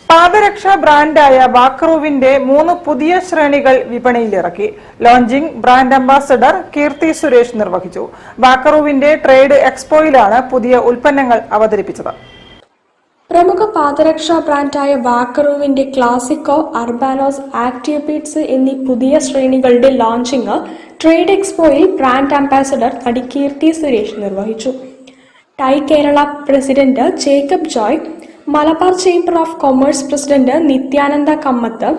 പാദരക്ഷാ ബ്രാൻഡായ വാക്കറുവിന്റെ 3 പുതിയ ശ്രേണികൾ വിപണിയിലിറക്കി. Launching brand ambassador Keerthy Suresh നിർവഹിച്ചു. വാക്കറുവിന്റെ ട്രേഡ് എക്സ്പോയിലാണ് പുതിയ ഉൽപ്പന്നങ്ങൾ അവതരിപ്പിച്ചത്. പ്രമുഖ പാദരക്ഷാ ബ്രാൻഡായ വാക്കറുവിന്റെ ക്ലാസിക്കോ, അർബാനോസ്, ആക്റ്റീവ് ബീറ്റ്സ് എന്നീ പുതിയ ശ്രേണികളുടെ ലോഞ്ചിംഗ് ട്രേഡ് എക്സ്പോയിൽ ബ്രാൻഡ് അംബാസഡർ നടി കീർത്തി സുരേഷ് നിർവഹിച്ചു. TiE Kerala president Jacob Joy, Malabar chamber of commerce president Nithyananda Kamath,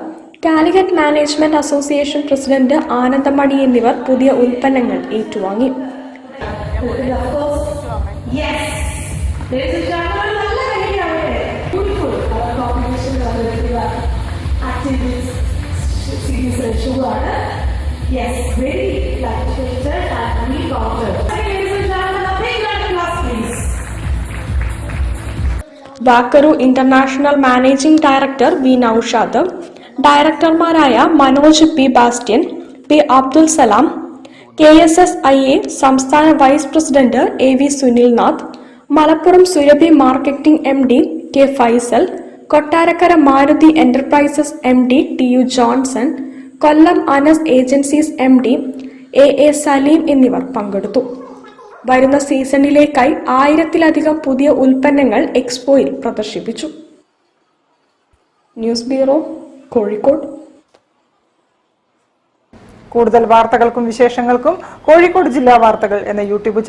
Calicut management association president Anandamani എന്നിവർ പുതിയ ഉൽപ്പന്നങ്ങൾ ഏറ്റുവാങ്ങി. Walkaroo international managing director V Naushad, ഡയറക്ടർമാരായ Manoj P Bastian, P Abdul Salam, KSSIA സംസ്ഥാന vice president AV Sunilnath, Malappuram Surabhi marketing MD K Faisal, Kottarakkara Maruti enterprises MD TU Johnson, Kollam Anas agencies MD AA Saleem എന്നിവർ പങ്കെടുത്തു. വരുന്ന സീസണിലേക്കായി 1000-ലധികം പുതിയ ഉൽപ്പന്നങ്ങൾ എക്സ്പോയിൽ പ്രദർശിപ്പിച്ചു. News bureau, Kozhikode. കൂടുതൽ വാർത്തകൾക്കും വിശേഷങ്ങൾക്കും കോഴിക്കോട് ജില്ലാ വാർത്തകൾ എന്ന യൂട്യൂബ് ചാനൽ